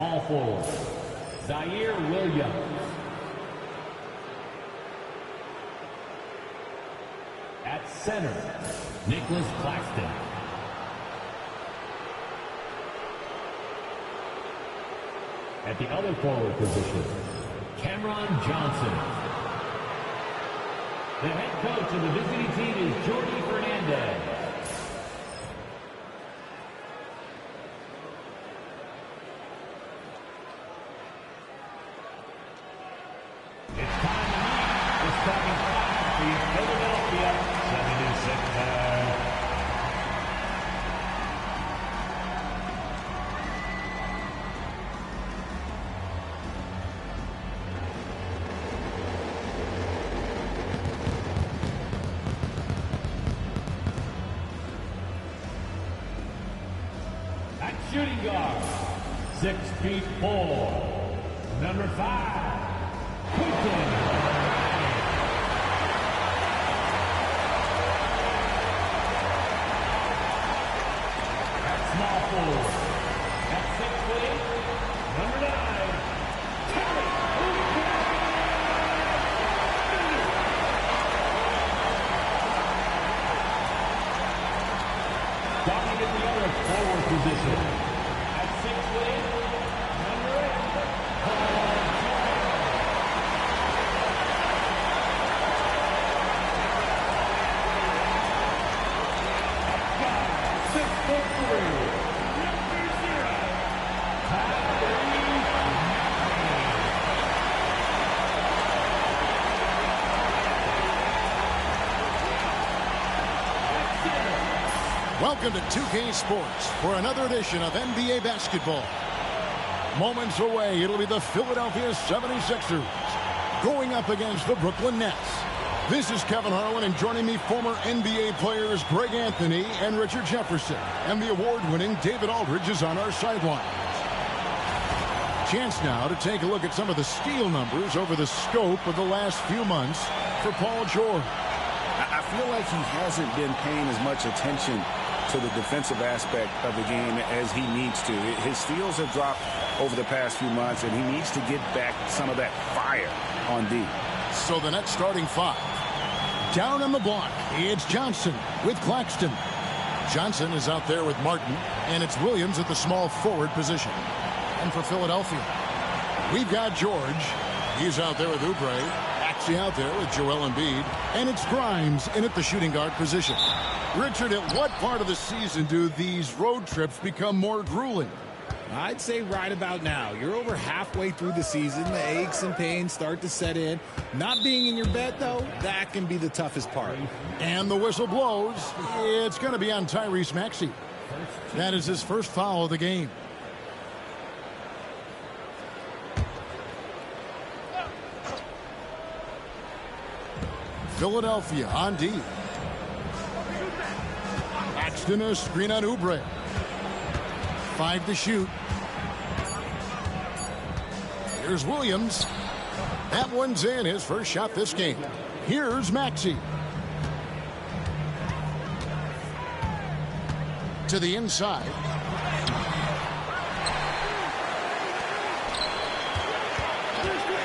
All forward, Zaire Williams. At center, Nicholas Claxton. At the other forward position, Cameron Johnson. The head coach of the visiting team is Jordi Fernandez. It's time to meet the starting five for the Philadelphia 76ers. At shooting guard, 6'4", number 5. At small forward, at 6'8", number 9, Terry starting at the other forward position, at 6'8", number 8, Welcome to 2K Sports for another edition of NBA basketball. Moments away, it'll be the Philadelphia 76ers going up against the Brooklyn Nets. This is Kevin Harlan, and joining me, former NBA players Greg Anthony and Richard Jefferson. And the award-winning David Aldridge is on our sideline. Chance now to take a look at some of the steal numbers over the scope of the last few months for Paul George. I feel like he hasn't been paying as much attention to the defensive aspect of the game as he needs to. His steals have dropped over the past few months, and he needs to get back some of that fire on D. So the Nets starting five. Down on the block, it's Johnson with Claxton. Johnson is out there with Martin, and it's Williams at the small forward position. And for Philadelphia, we've got George. He's out there with Oubre. Axie out there with Joel Embiid. And it's Grimes in at the shooting guard position. Richard, at what part of the season do these road trips become more grueling? I'd say right about now. You're over halfway through the season. The aches and pains start to set in. Not being in your bed, though, that can be the toughest part. And the whistle blows. It's going to be on Tyrese Maxey. That is his first foul of the game. Philadelphia on D. Axton a screen on Oubre. 5 to shoot. Here's Williams. That one's in, his first shot this game. Here's Maxey. To the inside.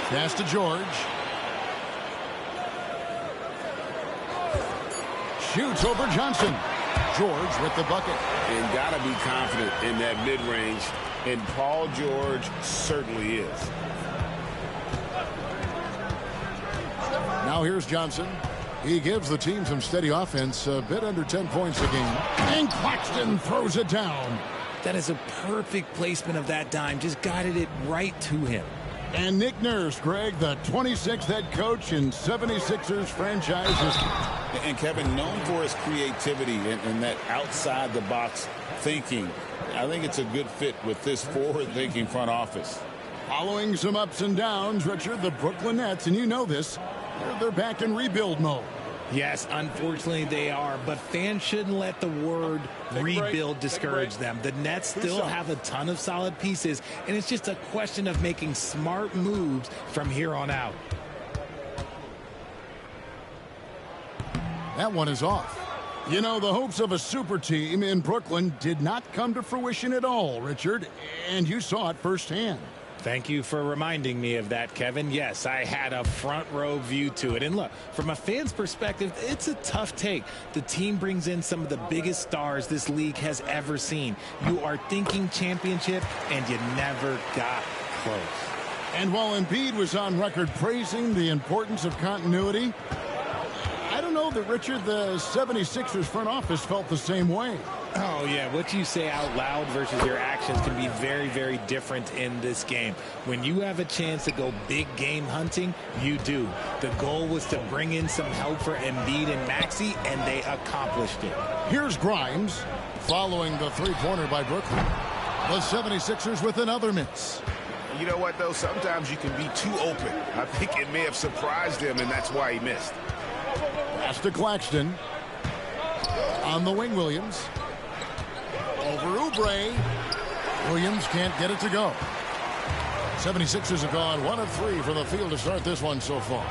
Pass to George. Shoots over Johnson. George with the bucket. And got to be confident in that mid-range, and Paul George certainly is. Now here's Johnson. He gives the team some steady offense, a bit under 10 points a game. And Claxton throws it down. That is a perfect placement of that dime. Just guided it right to him. And Nick Nurse, Greg, the 26th head coach in 76ers franchise history. And Kevin, known for his creativity and that outside-the-box thinking, I think it's a good fit with this forward-thinking front office. Following some ups and downs, Richard, the Brooklyn Nets, and you know this, they're back in rebuild mode. Yes, unfortunately they are, but fans shouldn't let the word rebuild discourage them. The Nets still have a ton of solid pieces, and it's just a question of making smart moves from here on out. That one is off. You know, the hopes of a super team in Brooklyn did not come to fruition at all, Richard, and you saw it firsthand. Thank you for reminding me of that, Kevin. Yes, I had a front row view to it. And look, from a fan's perspective, it's a tough take. The team brings in some of the biggest stars this league has ever seen. You are thinking championship, and you never got close. And while Embiid was on record praising the importance of continuity, I don't know that, Richard, the 76ers front office felt the same way. Oh, yeah. What you say out loud versus your actions can be very, very different in this game. When you have a chance to go big game hunting, you do. The goal was to bring in some help for Embiid and Maxey, and they accomplished it. Here's Grimes following the three-pointer by Brooklyn. The 76ers with another miss. You know what, though? Sometimes you can be too open. I think it may have surprised him, and that's why he missed. Pass to Claxton. On the wing, Williams. Over Oubre. Williams can't get it to go. 76ers have gone 1 of 3 from the field to start this one so far.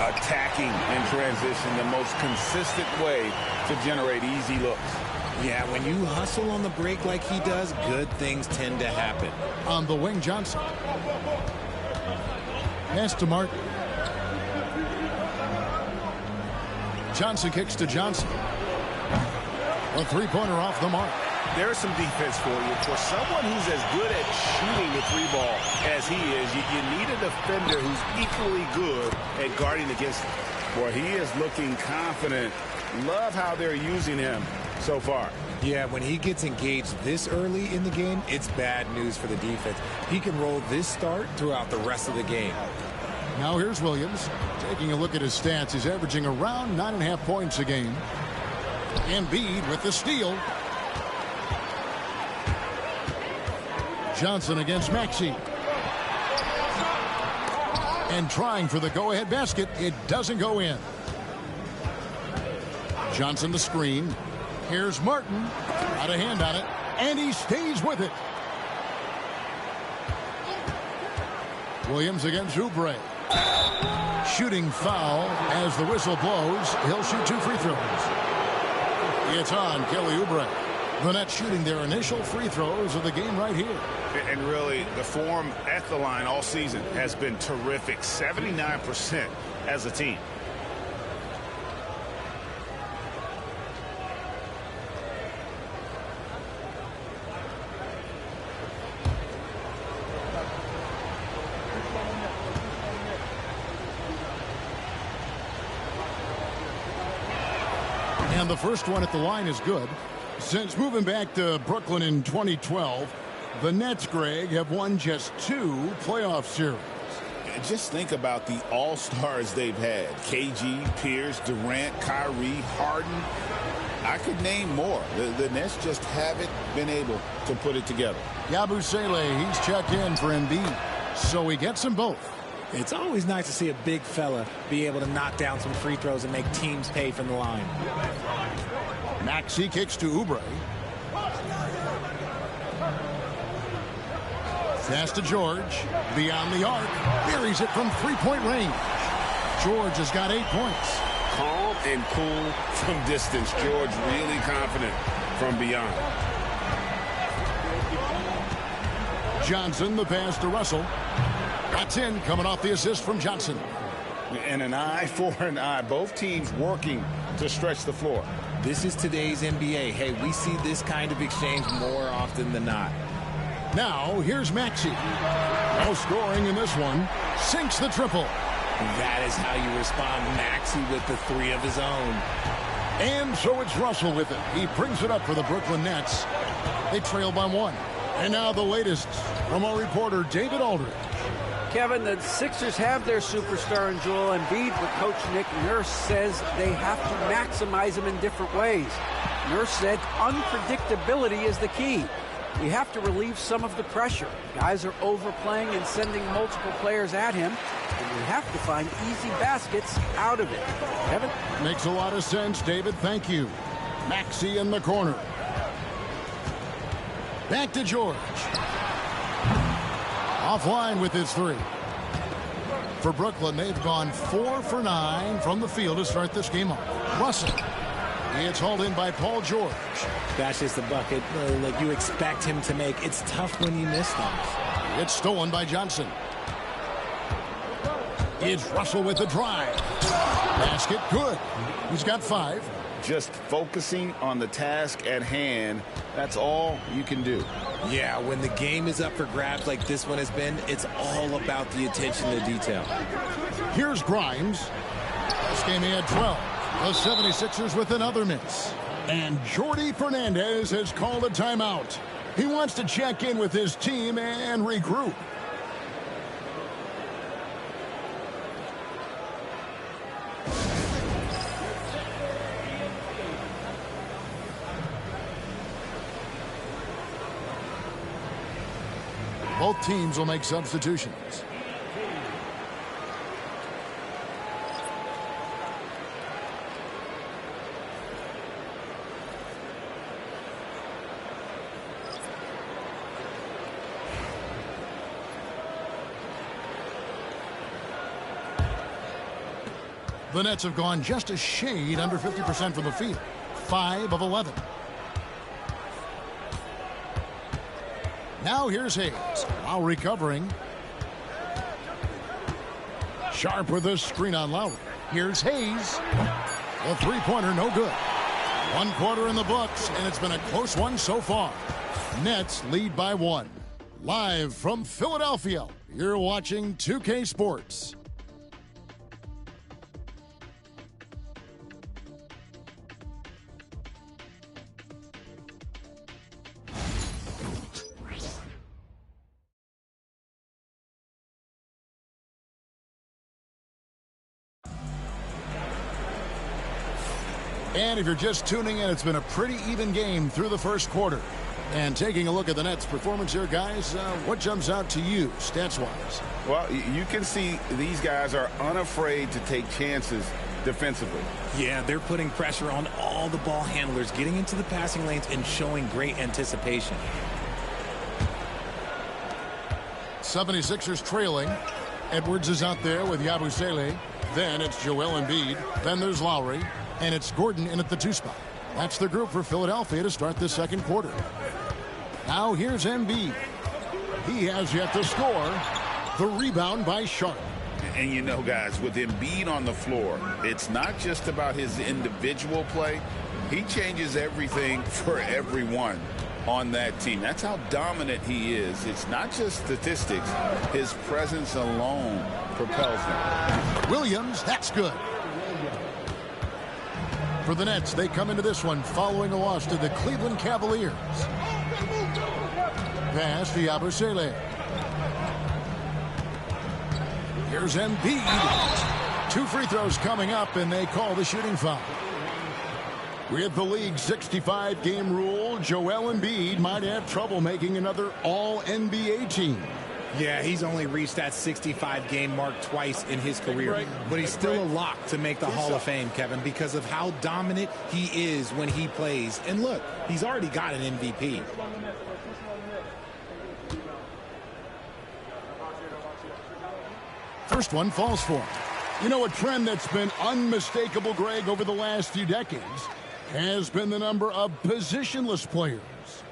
Attacking in transition, the most consistent way to generate easy looks. Yeah, when you hustle on the break like he does, good things tend to happen. On the wing, Johnson. Pass to Martin. Johnson kicks to Johnson. A three-pointer off the mark. There's some defense for you. For someone who's as good at shooting the three ball as he is, you need a defender who's equally good at guarding against him. Boy, he is looking confident. Love how they're using him so far. Yeah, when he gets engaged this early in the game, it's bad news for the defense. He can roll this start throughout the rest of the game. Now here's Williams. Taking a look at his stats, he's averaging around 9.5 points a game. Embiid with the steal. Johnson against Maxey. And trying for the go-ahead basket. It doesn't go in. Johnson the screen. Here's Martin. Got a hand on it. And he stays with it. Williams against Oubre. Shooting foul as the whistle blows. He'll shoot 2 free throws. It's on Kelly Oubre. The Nets shooting their initial free throws of the game right here. And really, the form at the line all season has been terrific. 79% as a team. And the first one at the line is good. Since moving back to Brooklyn in 2012, the Nets, Greg, have won just 2 playoff series. Just think about the all-stars they've had. KG, Pierce, Durant, Kyrie, Harden. I could name more. The Nets just haven't been able to put it together. Yabusele, he's checked in for Embiid, so he gets them both. It's always nice to see a big fella be able to knock down some free throws and make teams pay from the line. Maxey kicks to Oubre. Pass to George. Beyond the arc. Buries it from three-point range. George has got 8 points. Calm and cool from distance. George really confident from beyond. Johnson, the pass to Russell. That's in, coming off the assist from Johnson. And an eye for an eye. Both teams working to stretch the floor. This is today's NBA. Hey, we see this kind of exchange more often than not. Now, here's Maxey. No scoring in this one. Sinks the triple. That is how you respond. Maxey with the 3 of his own. And so it's Russell with it. He brings it up for the Brooklyn Nets. They trail by 1. And now the latest from our reporter, David Aldridge. Kevin, the Sixers have their superstar in Joel Embiid, but Coach Nick Nurse says they have to maximize him in different ways. Nurse said unpredictability is the key. We have to relieve some of the pressure. Guys are overplaying and sending multiple players at him, and we have to find easy baskets out of it. Kevin? Makes a lot of sense, David. Thank you. Maxey in the corner. Back to George. Offline with his 3. For Brooklyn, they've gone 4 for 9 from the field to start this game off. Russell It's hauled in by Paul George. That's just a bucket like you expect him to make. It's tough when you miss those. It's stolen by Johnson. It's Russell with the drive. Basket, good. He's got 5. Just focusing on the task at hand, that's all you can do. Yeah, when the game is up for grabs like this one has been, it's all about the attention to detail. Here's Grimes. This game he had 12. The 76ers with another miss. And Jordi Fernandez has called a timeout. He wants to check in with his team and regroup. Both teams will make substitutions. The Nets have gone just a shade under 50% from the field. 5 of 11. Now here's Hayes. While recovering. Sharp with a screen on Lowry. Here's Hayes. The three-pointer no good. 1 quarter in the books, and it's been a close one so far. Nets lead by 1. Live from Philadelphia, you're watching 2K Sports. And if you're just tuning in, it's been a pretty even game through the first quarter. And taking a look at the Nets' performance here, guys, what jumps out to you, stats-wise? Well, you can see these guys are unafraid to take chances defensively. Yeah, they're putting pressure on all the ball handlers, getting into the passing lanes and showing great anticipation. 76ers trailing. Edwards is out there with Yabusele. Then it's Joel Embiid. Then there's Lowry. And it's Gordon in at the 2 spot. That's the group for Philadelphia to start the second quarter. Now here's Embiid. He has yet to score. The rebound by Sharp. And you know, guys, with Embiid on the floor, it's not just about his individual play. He changes everything for everyone on that team. That's how dominant he is. It's not just statistics. His presence alone propels them. Williams, that's good. For the Nets, they come into this one following a loss to the Cleveland Cavaliers. Pass to Yabusele. Here's Embiid. 2 free throws coming up, and they call the shooting foul. With the league's 65-game rule, Joel Embiid might have trouble making another All-NBA team. Yeah, he's only reached that 65-game mark twice in his career. But he's still a lock to make the Hall of Fame, Kevin, because of how dominant he is when he plays. And look, he's already got an MVP. First one falls for him. You know, a trend that's been unmistakable, Greg, over the last few decades has been the number of positionless players.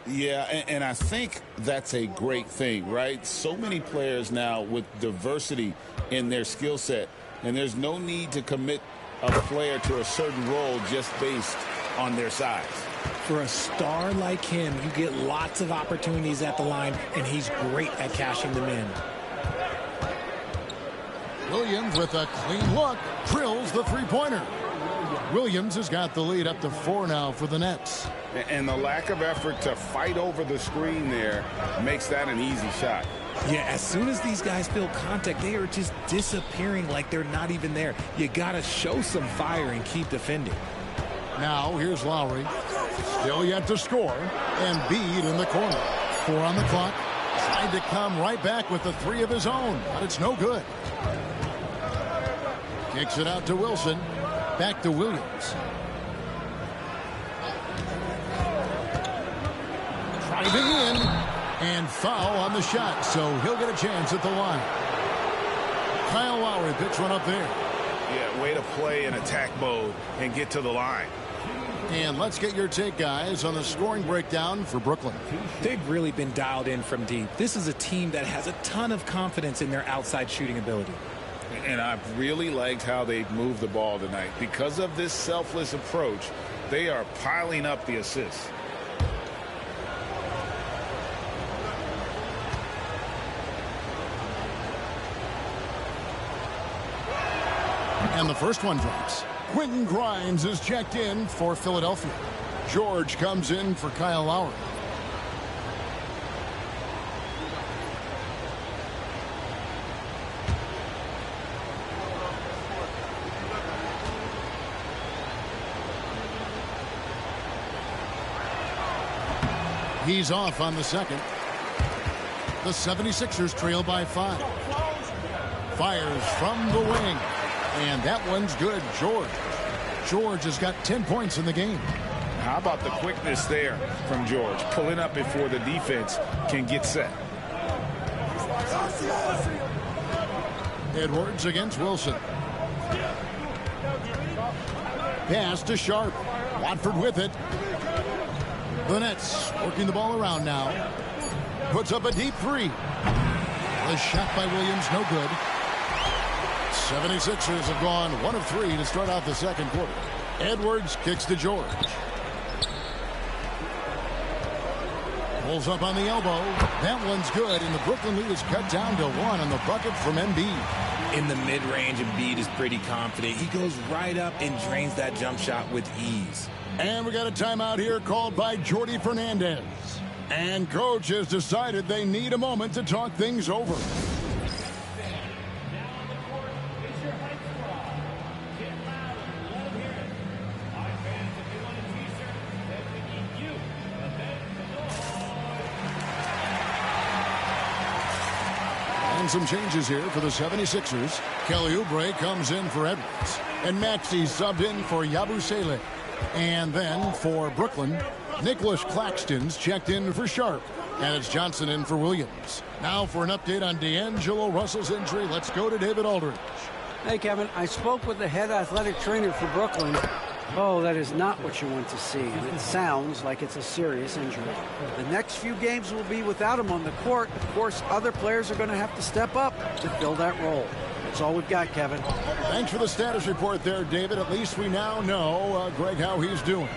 Yeah, and I think that's a great thing, right? So many players now with diversity in their skill set, and there's no need to commit a player to a certain role just based on their size. For a star like him, you get lots of opportunities at the line, and he's great at cashing them in. Williams with a clean look drills the three-pointer. Williams has got the lead up to 4 now for the Nets. And the lack of effort to fight over the screen there makes that an easy shot. Yeah, as soon as these guys feel contact, they are just disappearing like they're not even there. You got to show some fire and keep defending. Now here's Lowry. Still yet to score. And Embiid in the corner. 4 on the clock. Tried to come right back with the 3 of his own, but it's no good. Kicks it out to Wilson. Back to Williams. Driving in. And foul on the shot, so he'll get a chance at the line. Kyle Lowry picks one up there. Yeah, way to play in attack mode and get to the line. And let's get your take, guys, on the scoring breakdown for Brooklyn. They've really been dialed in from deep. This is a team that has a ton of confidence in their outside shooting ability. And I've really liked how they've moved the ball tonight. Because of this selfless approach, they are piling up the assists. And the first one drops. Quentin Grimes is checked in for Philadelphia. George comes in for Kyle Lowry. He's off on the second. The 76ers trail by 5. Fires from the wing. And that one's good. George has got 10 points in the game. How about the quickness there from George, pulling up before the defense can get set. Edwards against Wilson. Pass to Sharp. Watford with it. The Nets working the ball around now. Puts up a deep three. The shot by Williams, no good. 76ers have gone 1 of 3 to start out the second quarter. Edwards kicks to George. Pulls up on the elbow. That one's good, and the Brooklyn lead is cut down to 1 on the bucket from Embiid. In the mid-range, Embiid is pretty confident. He goes right up and drains that jump shot with ease. And we got a timeout here called by Jordi Fernandez. And coach has decided they need a moment to talk things over. Some changes here for the 76ers. Kelly Oubre comes in for Edwards. And Maxey subbed in for Yabusele. And then for Brooklyn, Nicholas Claxton's checked in for Sharp. And it's Johnson in for Williams. Now for an update on D'Angelo Russell's injury, let's go to David Aldridge. Hey, Kevin, I spoke with the head athletic trainer for Brooklyn. Oh, that is not what you want to see. It sounds like it's a serious injury. The next few games will be without him on the court. Of course, other players are going to have to step up to fill that role. That's all we've got, Kevin. Thanks for the status report there, David. At least we now know, Greg, how he's doing.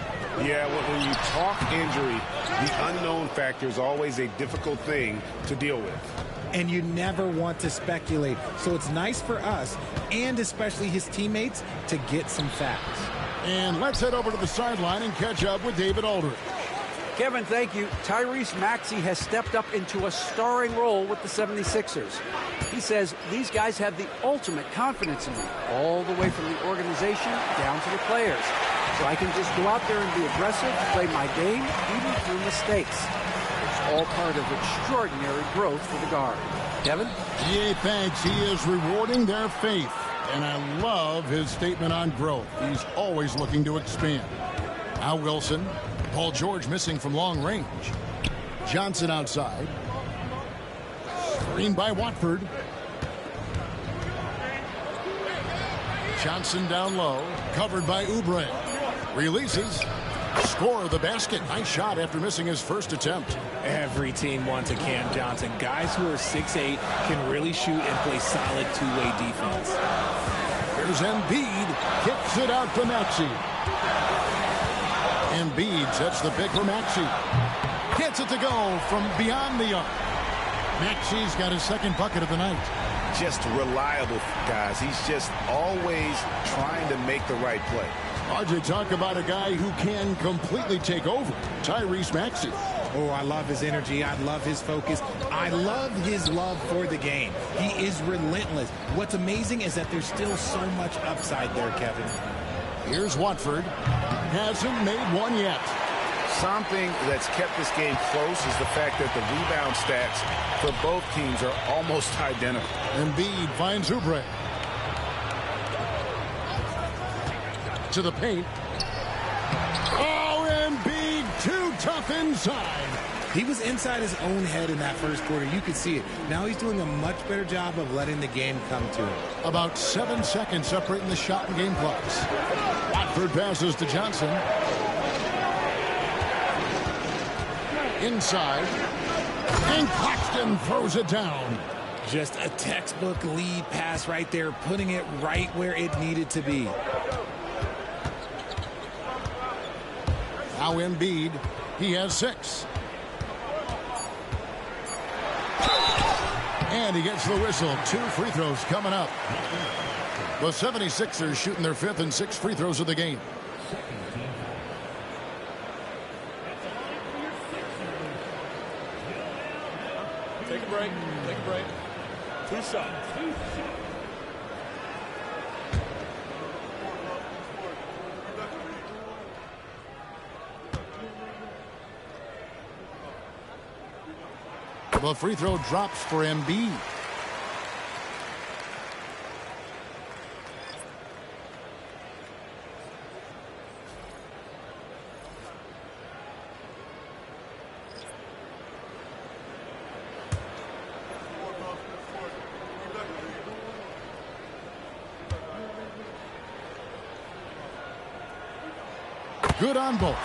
Yeah, when you talk injury, the unknown factor is always a difficult thing to deal with. And you never want to speculate. So it's nice for us, and especially his teammates, to get some facts. And let's head over to the sideline and catch up with David Aldridge. Kevin, thank you. Tyrese Maxey has stepped up into a starring role with the 76ers. He says these guys have the ultimate confidence in me, all the way from the organization down to the players. So I can just go out there and be aggressive, play my game, even through mistakes. It's all part of extraordinary growth for the guard. Kevin? GA thanks. He is rewarding their faith. And I love his statement on growth. He's always looking to expand. Now Wilson. Paul George missing from long range. Johnson outside. Screened by Watford. Johnson down low. Covered by Oubre. Releases. Score the basket. Nice shot after missing his first attempt. Every team wants a Cam Johnson. Guys who are 6'8" can really shoot and play solid two-way defense. Here's Embiid. Kicks it out to Maxey. Embiid sets the pick for Maxey. Gets it to go from beyond the arc. Maxey's got his second bucket of the night. Just reliable, guys. He's just always trying to make the right play. RJ, talk about a guy who can completely take over. Tyrese Maxey. Oh, I love his energy. I love his focus. I love his love for the game. He is relentless. What's amazing is that there's still so much upside there, Kevin. Here's Watford. Hasn't made one yet. Something that's kept this game close is the fact that the rebound stats for both teams are almost identical. Embiid finds Oubre. To the paint. Oh, Embiid, too tough inside. He was inside his own head in that first quarter. You could see it. Now he's doing a much better job of letting the game come to him. About 7 seconds separating the shot and game clocks. Watford passes to Johnson. Inside. And Claxton throws it down. Just a textbook lead pass right there, putting it right where it needed to be. Now Embiid, he has 6. And he gets the whistle. 2 free throws coming up. The 76ers shooting their 5th and 6th free throws of the game. Take a break. Take a break. 2 shots. The free throw drops for Embiid. Good on both.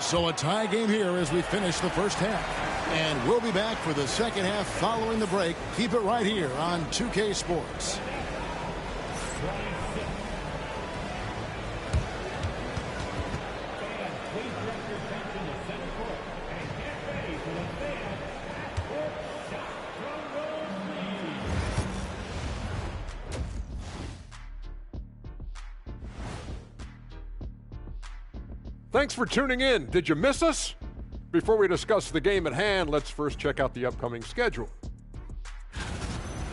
So a tie game here as we finish the first half. And we'll be back for the second half following the break. Keep it right here on 2K Sports. Thanks for tuning in. Did you miss us? Before we discuss the game at hand, let's first check out the upcoming schedule.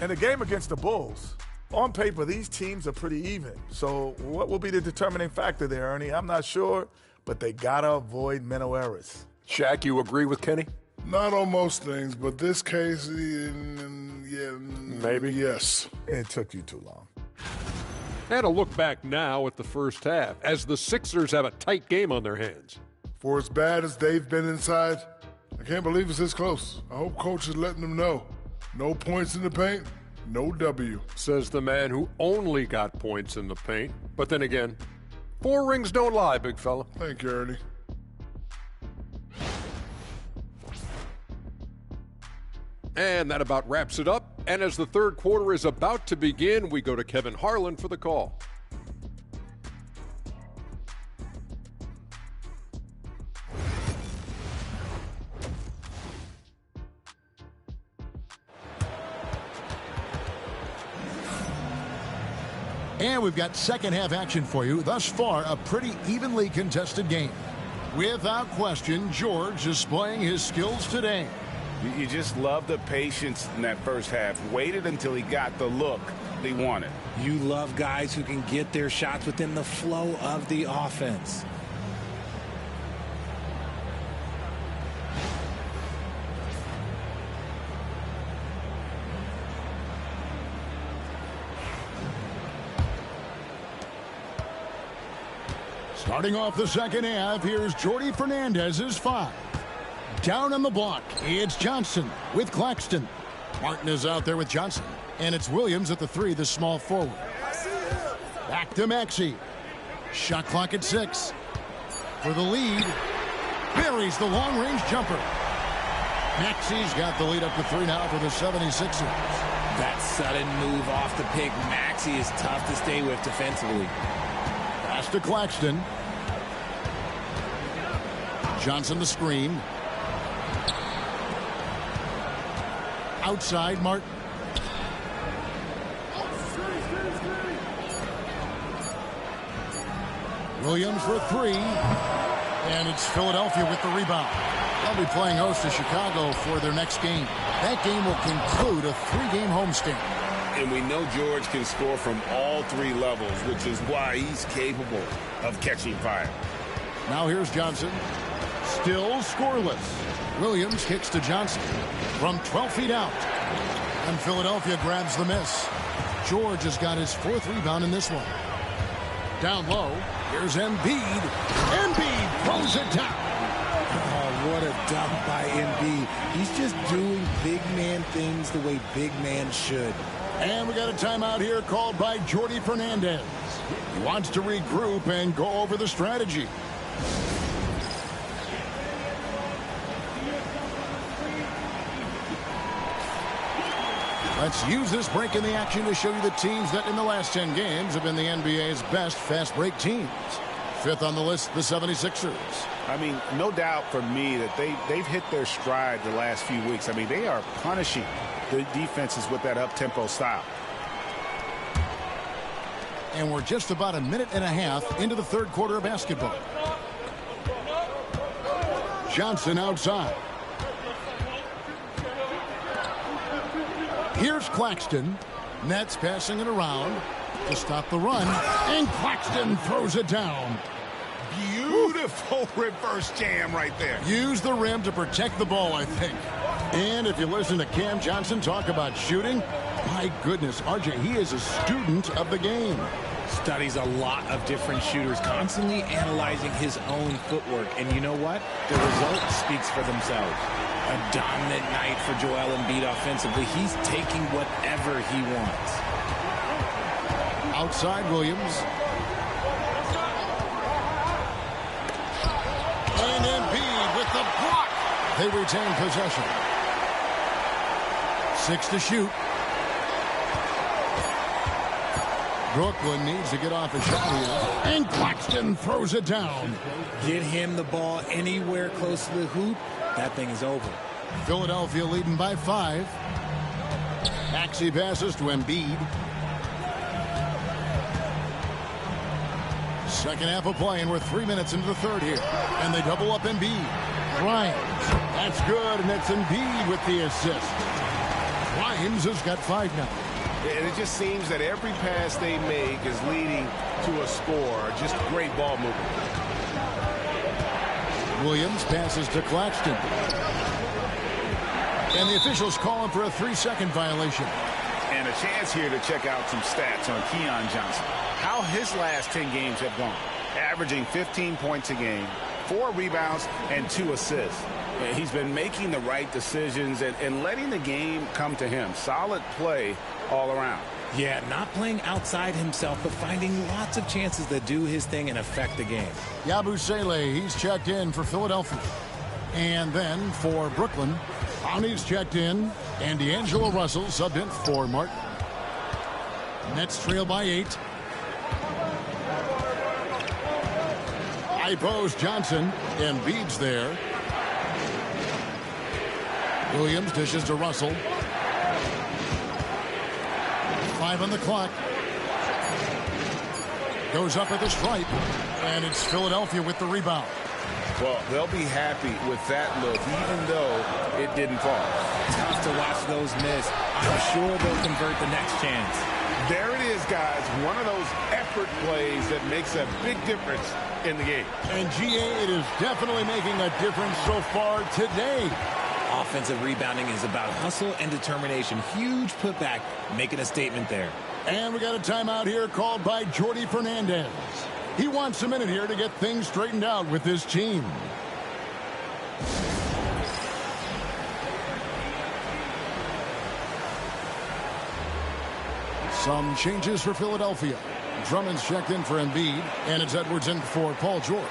In the game against the Bulls, on paper, these teams are pretty even. So what will be the determining factor there, Ernie? I'm not sure, but they got to avoid mental errors. Shaq, you agree with Kenny? Not on most things, but this case, yeah, maybe. Yes. It took you too long. And a look back now at the first half, as the Sixers have a tight game on their hands. For as bad as they've been inside, I can't believe it's this close. I hope coach is letting them know. No points in the paint, no W. Says the man who only got points in the paint. But then again, 4 rings don't lie, big fella. Thank you, Ernie. And that about wraps it up. And as the third quarter is about to begin, we go to Kevin Harlan for the call. And we've got second half action for you. Thus far, a pretty evenly contested game. Without question, George displaying his skills today. You just love the patience in that first half. Waited until he got the look they wanted. You love guys who can get their shots within the flow of the offense. Starting off the second half, here's Jordi Fernandez's 5. Down on the block, it's Johnson with Claxton. Martin is out there with Johnson. And it's Williams at the 3, the small forward. Back to Maxey. Shot clock at 6. For the lead, buries the long-range jumper. Maxey's got the lead up to 3 now for the 76ers. That sudden move off the pick, Maxey is tough to stay with defensively. Pass to Claxton. Johnson the screen. Outside, Martin. Williams for 3. And it's Philadelphia with the rebound. They'll be playing host to Chicago for their next game. That game will conclude a 3-game homestand. And we know George can score from all 3 levels, which is why he's capable of catching fire. Now here's Johnson. Still scoreless. Williams kicks to Johnson from 12 feet out. And Philadelphia grabs the miss. George has got his 4th rebound in this one. Down low, here's Embiid. Embiid throws it down. Oh, what a dunk by Embiid. He's just doing big man things the way big man should. And we got a timeout here called by Jordi Fernandez. He wants to regroup and go over the strategy. Let's use this break in the action to show you the teams that in the last 10 games have been the NBA's best fast break teams. Fifth on the list, the 76ers. I mean, no doubt for me that they've hit their stride the last few weeks. I mean, they are punishing the defenses with that up-tempo style. And we're just about a minute and a half into the third quarter of basketball. Johnson outside. Here's Claxton. Nets passing it around to stop the run. And Claxton throws it down. Beautiful reverse jam right there. Use the rim to protect the ball, I think. And if you listen to Cam Johnson talk about shooting, my goodness, RJ, he is a student of the game. Studies a lot of different shooters, constantly analyzing his own footwork. And you know what? The result speaks for themselves. A dominant night for Joel Embiid offensively. He's taking whatever he wants. Outside Williams. And Embiid with the block. They retain possession. 6 to shoot. Brooklyn needs to get off a shot here. And Claxton throws it down. Get him the ball anywhere close to the hoop. That thing is over. Philadelphia leading by 5. Maxey passes to Embiid. Second half of play, and we're 3 minutes into the third here. And they double up Embiid. Grimes. That's good, and it's Embiid with the assist. Grimes has got 5 now. And it just seems that every pass they make is leading to a score. Just great ball movement. Williams passes to Claxton. And the officials call him for a 3-second violation. And a chance here to check out some stats on Keon Johnson. How his last 10 games have gone. Averaging 15 points a game, 4 rebounds, and 2 assists. He's been making the right decisions and letting the game come to him. Solid play all around. Yeah, not playing outside himself, but finding lots of chances to do his thing and affect the game. Yabusele, he's checked in for Philadelphia. And then for Brooklyn, Bonnie's checked in, and D'Angelo Russell subbed in for Martin. Nets trail by 8. High post Johnson, and Embiid's there. Williams dishes to Russell. 5 on the clock. Goes up at the stripe, and it's Philadelphia with the rebound. Well, they'll be happy with that look, even though it didn't fall. Tough to watch those miss. I'm sure they'll convert the next chance. There it is, guys. One of those effort plays that makes a big difference in the game. And GA, it is definitely making a difference so far today. Offensive rebounding is about hustle and determination. Huge putback, making a statement there. And we got a timeout here called by Jordi Fernandez. He wants a minute here to get things straightened out with his team. Some changes for Philadelphia. Drummond's checked in for Embiid, and it's Edwards in for Paul George.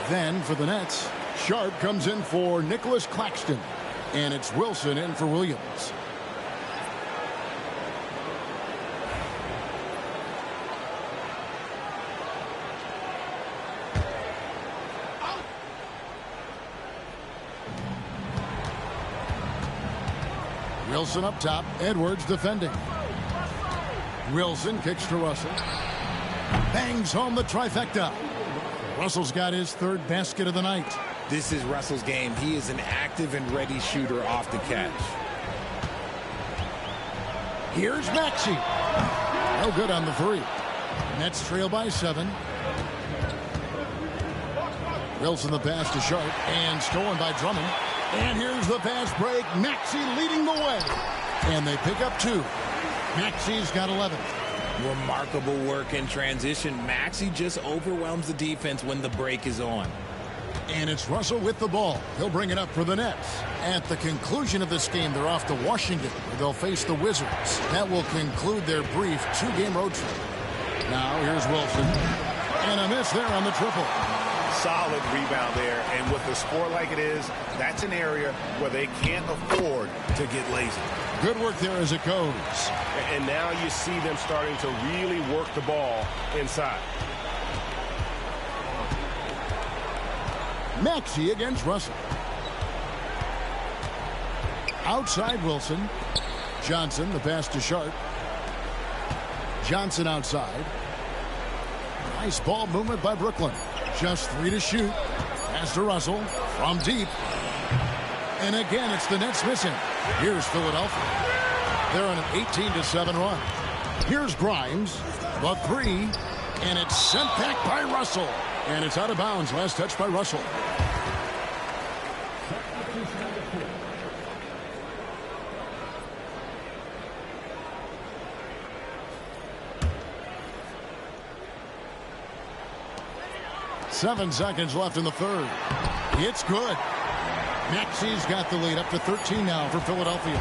Then for the Nets, Sharp comes in for Nicholas Claxton, and it's Wilson in for Williams. Wilson up top, Edwards defending. Wilson kicks to Russell. Bangs home the trifecta. Russell's got his 3rd basket of the night. This is Russell's game. He is an active and ready shooter off the catch. Here's Maxey. No good on the 3. Nets trail by 7. Wilson the pass to Sharp, and stolen by Drummond. And here's the fast break. Maxey leading the way. And they pick up 2. Maxey's got 11. Remarkable work in transition. Maxey just overwhelms the defense when the break is on. And it's Russell with the ball. He'll bring it up for the Nets. At the conclusion of this game, they're off to Washington, where they'll face the Wizards. That will conclude their brief 2-game road trip. Now here's Wilson. And a miss there on the triple. Solid rebound there, and with the score like it is, that's an area where they can't afford to get lazy. Good work there as it goes. And now you see them starting to really work the ball inside. Maxey against Russell. Outside Wilson. Johnson, the pass to Sharp. Johnson outside. Nice ball movement by Brooklyn. Just 3 to shoot. Pass to Russell from deep. And again, it's the Nets missing. Here's Philadelphia. They're on an 18-7 run. Here's Grimes. The 3. And it's sent back by Russell. And it's out of bounds. Last touch by Russell. Seven seconds left in the third. It's good. Maxey's got the lead up to 13 now for Philadelphia.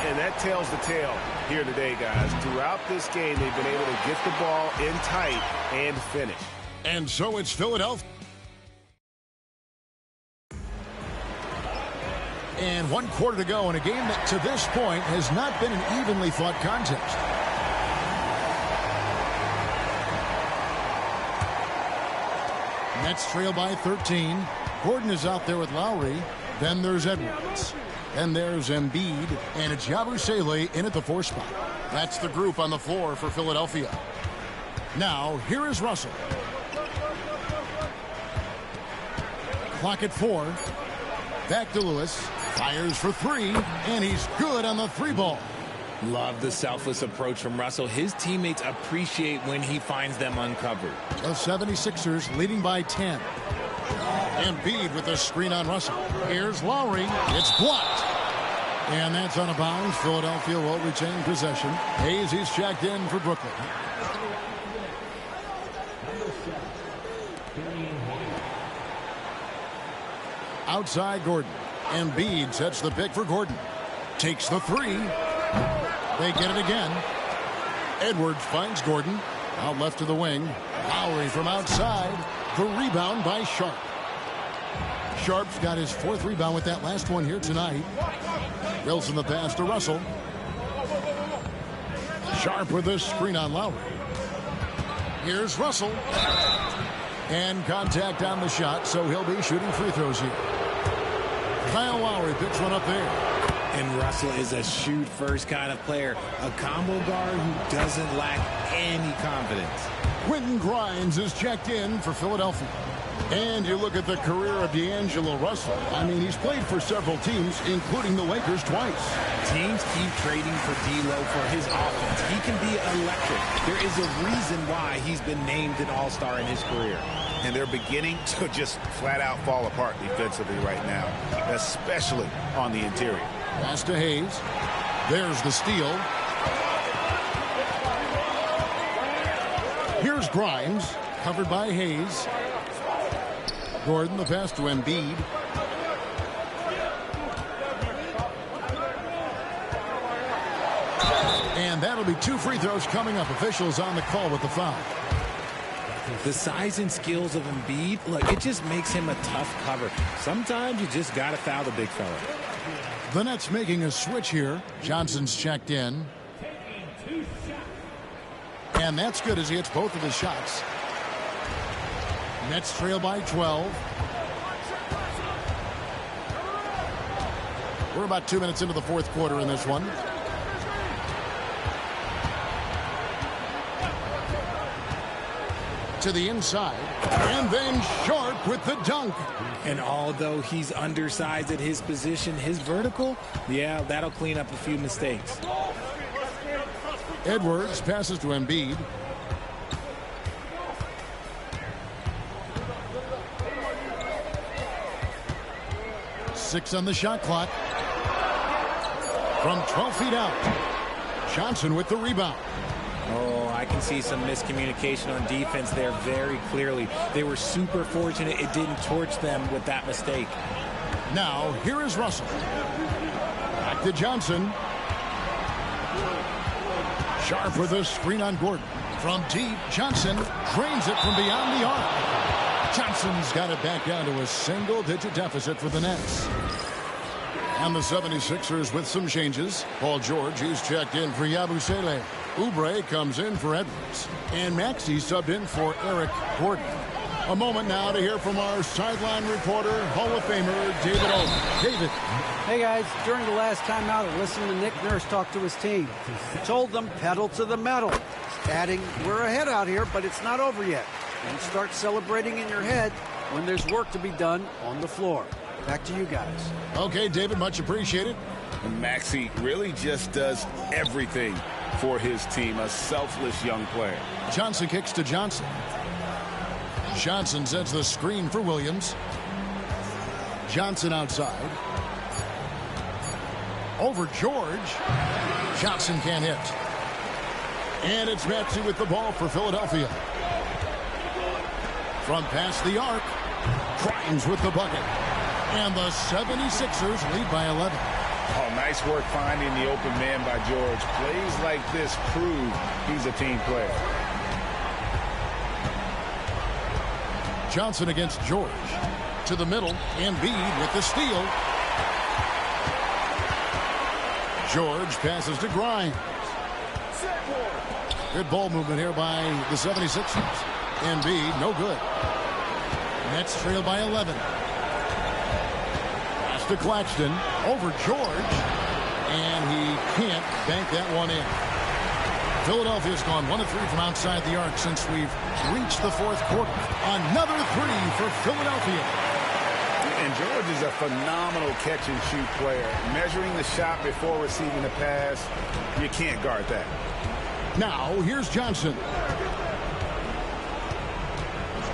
And that tells the tale here today, guys. Throughout this game, they've been able to get the ball in tight and finish. And so it's Philadelphia. And 1 quarter to go in a game that to this point has not been an evenly fought contest. Nets trail by 13. Gordon is out there with Lowry. Then there's Edwards. Then there's Embiid. And it's Yabusele in at the 4 spot. That's the group on the floor for Philadelphia. Now, here is Russell. Clock at 4. Back to Lewis. Fires for 3. And he's good on the 3 ball. Love the selfless approach from Russell. His teammates appreciate when he finds them uncovered. The 76ers leading by 10. Embiid with a screen on Russell. Here's Lowry. It's blocked. And that's out of bounds. Philadelphia will retain possession. Hayes is checked in for Brooklyn. Outside Gordon. Embiid sets the pick for Gordon. Takes the 3. They get it again. Edwards finds Gordon. Out left to the wing. Lowry from outside. The rebound by Sharp. Sharp's got his 4th rebound with that last one here tonight. Wilson the pass to Russell. Sharp with a screen on Lowry. Here's Russell. And contact on the shot, so he'll be shooting free throws here. Kyle Lowry picks one up there. And Russell is a shoot-first kind of player. A combo guard who doesn't lack any confidence. Quentin Grimes is checked in for Philadelphia. And you look at the career of D'Angelo Russell. I mean, he's played for several teams, including the Lakers twice. Teams keep trading for D'Lo for his offense. He can be electric. There is a reason why he's been named an all-star in his career. And they're beginning to just flat-out fall apart defensively right now, especially on the interior. Pass to Hayes. There's the steal. Here's Grimes, covered by Hayes. Gordon, the pass to Embiid. And that'll be 2 free throws coming up. Officials on the call with the foul. The size and skills of Embiid, look, it just makes him a tough cover. Sometimes you just got to foul the big fella. The Nets making a switch here. Johnson's checked in. And that's good as he hits both of his shots. Nets trail by 12. We're about 2 minutes into the 4th quarter in this one. To the inside. And then Sharp with the dunk. And although he's undersized at his position, his vertical, yeah, that'll clean up a few mistakes. Edwards passes to Embiid. Six on the shot clock. From 12 feet out. Johnson with the rebound. Oh, I can see some miscommunication on defense there very clearly. They were super fortunate it didn't torch them with that mistake. Now, here is Russell. Back to Johnson. Sharp with a screen on Gordon. From deep, Johnson drains it from beyond the arc. Johnson's got it back down to a single-digit deficit for the Nets. And the 76ers with some changes. Paul George, he's checked in for Yabusele. Oubre comes in for Edwards. And Maxey subbed in for Eric Gordon. A moment now to hear from our sideline reporter, Hall of Famer David Aldridge. David. Hey, guys. During the last timeout, I listened to Nick Nurse talk to his team. He told them pedal to the metal, adding, we're ahead out here, but it's not over yet. And start celebrating in your head when there's work to be done on the floor. Back to you guys. Okay, David, much appreciated. And Maxey really just does everything for his team, a selfless young player. Johnson kicks to Johnson. Johnson sets the screen for Williams. Johnson outside. Over George. Johnson can't hit. And it's Maxey with the ball for Philadelphia. From past the arc. Crimes with the bucket. And the 76ers lead by 11. Oh, nice work finding the open man by George. Plays like this prove he's a team player. Johnson against George. To the middle. Embiid with the steal. George passes to Grimes. Good ball movement here by the 76ers. Embiid, no good. Nets trail by 11. Pass to Claxton. Over George. And he can't bank that one in. Philadelphia's gone 1 of 3 from outside the arc since we've reached the fourth quarter. Another 3 for Philadelphia. And George is a phenomenal catch-and-shoot player. Measuring the shot before receiving the pass, you can't guard that. Now, here's Johnson.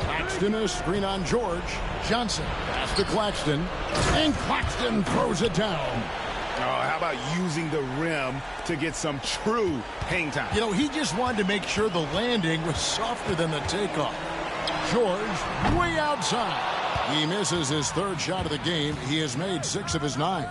Claxton, a screen on George. Johnson, pass to Claxton. And Claxton throws it down. Oh, how about using the rim to get some true hang time? You know, he just wanted to make sure the landing was softer than the takeoff. George, way outside. He misses his third shot of the game. He has made 6 of his 9.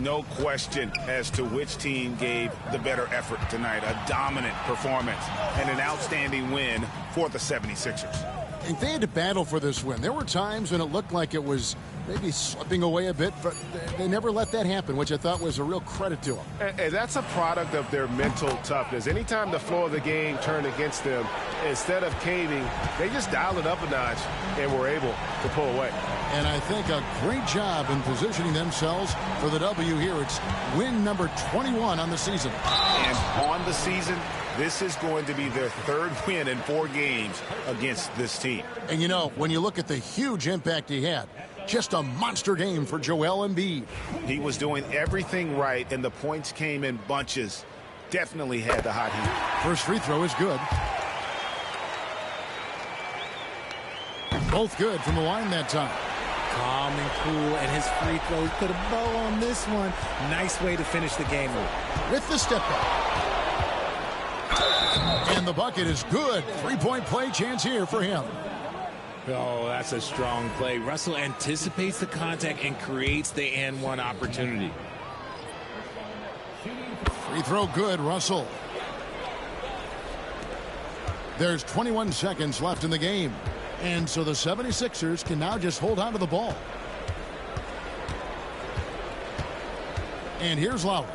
No question as to which team gave the better effort tonight. A dominant performance and an outstanding win for the 76ers. And they had to battle for this win. There were times when it looked like it was maybe slipping away a bit, but they never let that happen, which I thought was a real credit to them. And that's a product of their mental toughness. Anytime the flow of the game turned against them, instead of caving, they just dialed it up a notch and were able to pull away. And I think a great job in positioning themselves for the W here. It's win number 21 on the season. And on the season, this is going to be their 3rd win in 4 games against this team. And you know, when you look at the huge impact he had, just a monster game for Joel Embiid. He was doing everything right, and the points came in bunches. Definitely had the hot heat. First free throw is good. Both good from the line that time. Calm and cool, and his free throws put a bow on this one. Nice way to finish the game. With the step back. And the bucket is good. 3-point play chance here for him. Oh, that's a strong play. Russell anticipates the contact and creates the and one opportunity. Free throw good, Russell. There's 21 seconds left in the game. And so the 76ers can now just hold on to the ball. And here's Lowry.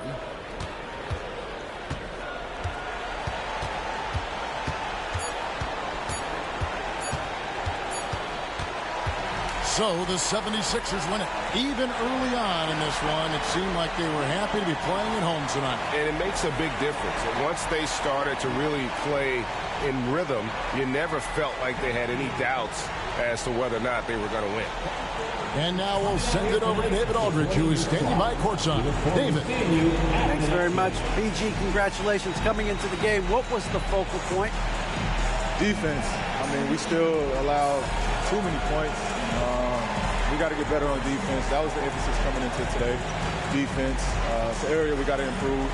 So the 76ers win it. Even early on in this one, it seemed like they were happy to be playing at home tonight. And it makes a big difference. And once they started to really play in rhythm, you never felt like they had any doubts as to whether or not they were going to win. And now we'll send it over to David Aldridge, who is standing by courtside. David. Thanks very much. PG, congratulations coming into the game. What was the focal point? Defense. I mean, we still allow too many points. We got to get better on defense. That was the emphasis coming into today. Defense. It's an area we got to improve.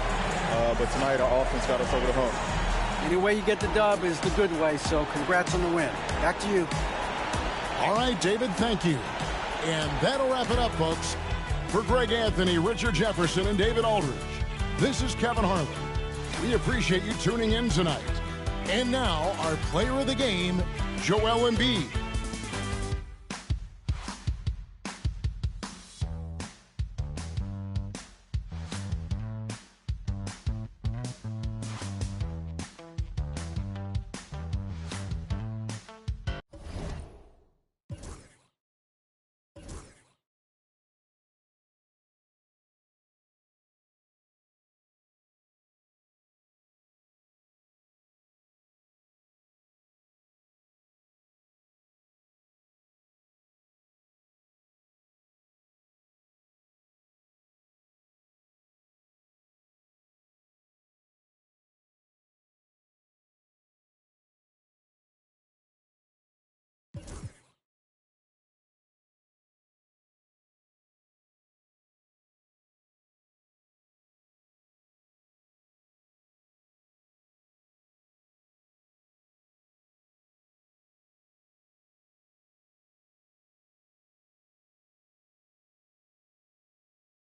But tonight, our offense got us over the hump. Any way you get the dub is the good way, so congrats on the win. Back to you. All right, David, thank you. And that'll wrap it up, folks. For Greg Anthony, Richard Jefferson, and David Aldridge, this is Kevin Harlan. We appreciate you tuning in tonight. And now, our player of the game, Joel Embiid.